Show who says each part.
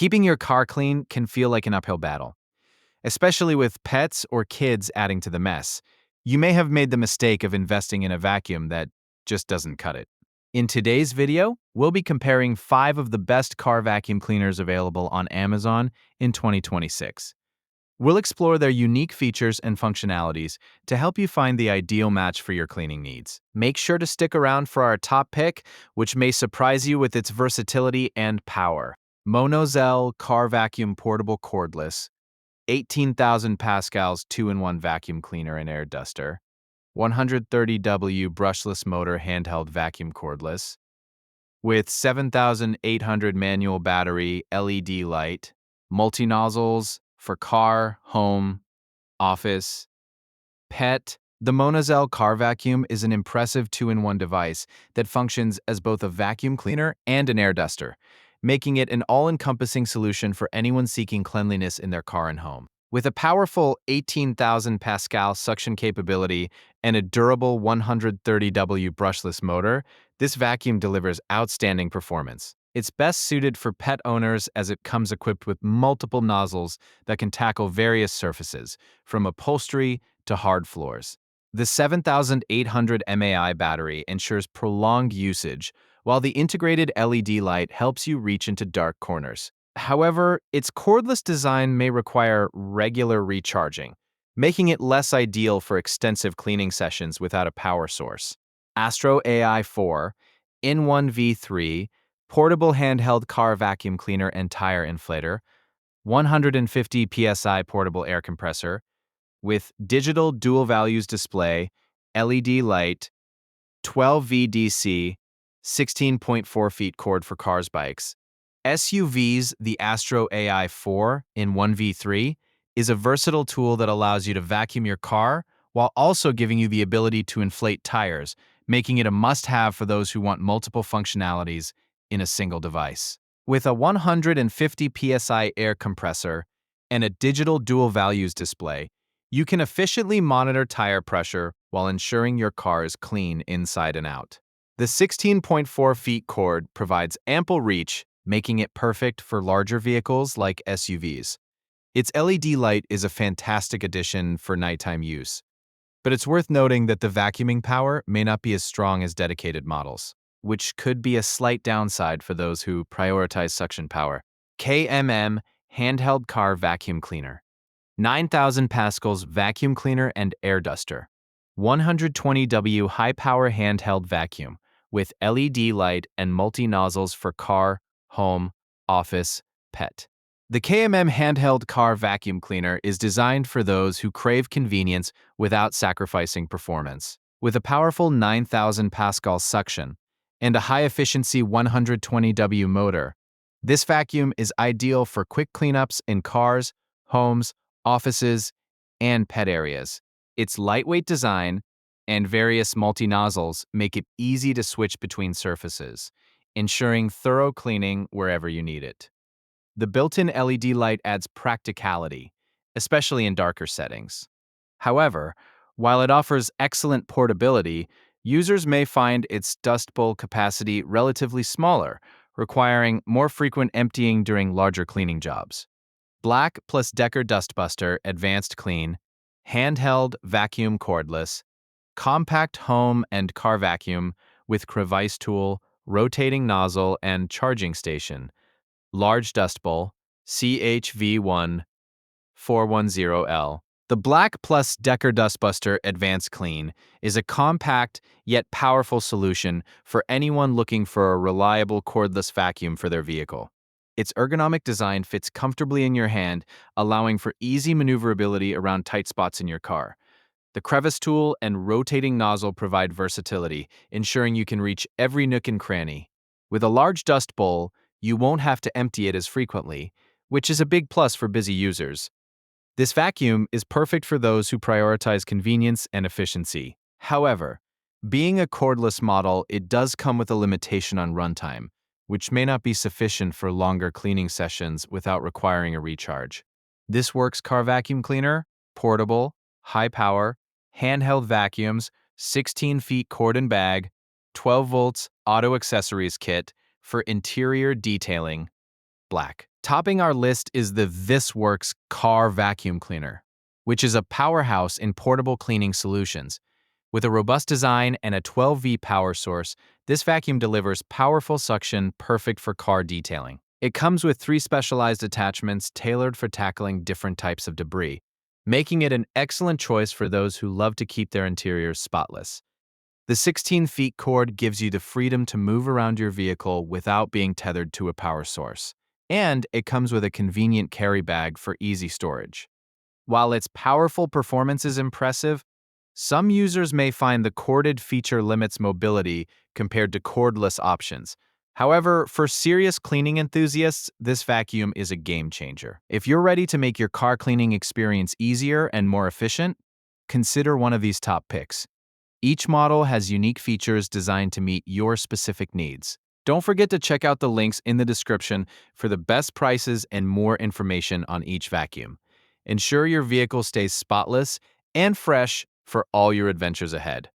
Speaker 1: Keeping your car clean can feel like an uphill battle, especially with pets or kids adding to the mess. You may have made the mistake of investing in a vacuum that just doesn't cut it. In today's video, we'll be comparing 5 of the best car vacuum cleaners available on Amazon in 2026. We'll explore their unique features and functionalities to help you find the ideal match for your cleaning needs. Make sure to stick around for our top pick, which may surprise you with its versatility and power. MONOZEL Car Vacuum Portable Cordless, 18,000 pascals 2-in-1 vacuum cleaner and air duster, 130W brushless motor handheld vacuum cordless, with 7,800 manual battery LED light, multi-nozzles for car, home, office, pet. The MONOZEL car vacuum is an impressive 2-in-1 device that functions as both a vacuum cleaner and an air duster, making it an all-encompassing solution for anyone seeking cleanliness in their car and home. With a powerful 18,000 pascal suction capability and a durable 130W brushless motor, this vacuum delivers outstanding performance. It's best suited for pet owners as it comes equipped with multiple nozzles that can tackle various surfaces, from upholstery to hard floors. The 7,800 mAh battery ensures prolonged usage, while the integrated LED light helps you reach into dark corners. However, its cordless design may require regular recharging, making it less ideal for extensive cleaning sessions without a power source. AstroAI 4 in-1 V3 portable handheld car vacuum cleaner and tire inflator, 150 psi portable air compressor, with digital dual values display, LED light, 12 VDC, 16.4 feet cord for cars, bikes. SUVs. The AstroAI 4 in 1 V3 is a versatile tool that allows you to vacuum your car while also giving you the ability to inflate tires, making it a must-have for those who want multiple functionalities in a single device. With a 150 psi air compressor and a digital dual values display, you can efficiently monitor tire pressure while ensuring your car is clean inside and out. The 16.4 feet cord provides ample reach, making it perfect for larger vehicles like SUVs. Its LED light is a fantastic addition for nighttime use, but it's worth noting that the vacuuming power may not be as strong as dedicated models, which could be a slight downside for those who prioritize suction power. KMM Handheld Car Vacuum Cleaner, 9,000 pascals vacuum cleaner and air duster, 120W high-power handheld vacuum with LED light and multi-nozzles for car, home, office, pet. The KMM Handheld Car Vacuum Cleaner is designed for those who crave convenience without sacrificing performance. With a powerful 9,000 pascal suction and a high-efficiency 120W motor, this vacuum is ideal for quick cleanups in cars, homes, offices, and pet areas. Its lightweight design and various multi-nozzles make it easy to switch between surfaces, ensuring thorough cleaning wherever you need it. The built-in LED light adds practicality, especially in darker settings. However, while it offers excellent portability, users may find its dust bowl capacity relatively smaller, requiring more frequent emptying during larger cleaning jobs. BLACK+DECKER dustbuster AdvancedClean, handheld vacuum cordless, compact home and car vacuum with Crevice tool, rotating nozzle and charging station, large dust bowl, CHV1 410L. The BLACK+DECKER dustbuster AdvancedClean is a compact yet powerful solution for anyone looking for a reliable cordless vacuum for their vehicle. Its ergonomic design fits comfortably in your hand, allowing for easy maneuverability around tight spots in your car. The Crevice tool and rotating nozzle provide versatility, ensuring you can reach every nook and cranny. With a large dust bowl, you won't have to empty it as frequently, which is a big plus for busy users. This vacuum is perfect for those who prioritize convenience and efficiency. However, being a cordless model, it does come with a limitation on runtime, which may not be sufficient for longer cleaning sessions without requiring a recharge. THISWORX car vacuum cleaner, portable, high power, handheld vacuums, 16 feet cord and bag, 12 volts auto accessories kit for interior detailing, black. Topping our list is the THISWORX car vacuum cleaner, which is a powerhouse in portable cleaning solutions. With a robust design and a 12V power source, this vacuum delivers powerful suction perfect for car detailing. It comes with 3 specialized attachments tailored for tackling different types of debris, making it an excellent choice for those who love to keep their interiors spotless. The 16 feet cord gives you the freedom to move around your vehicle without being tethered to a power source. And it comes with a convenient carry bag for easy storage. While its powerful performance is impressive, some users may find the corded feature limits mobility compared to cordless options. However, for serious cleaning enthusiasts, this vacuum is a game changer. If you're ready to make your car cleaning experience easier and more efficient, consider one of these top picks. Each model has unique features designed to meet your specific needs. Don't forget to check out the links in the description for the best prices and more information on each vacuum. Ensure your vehicle stays spotless and fresh for all your adventures ahead.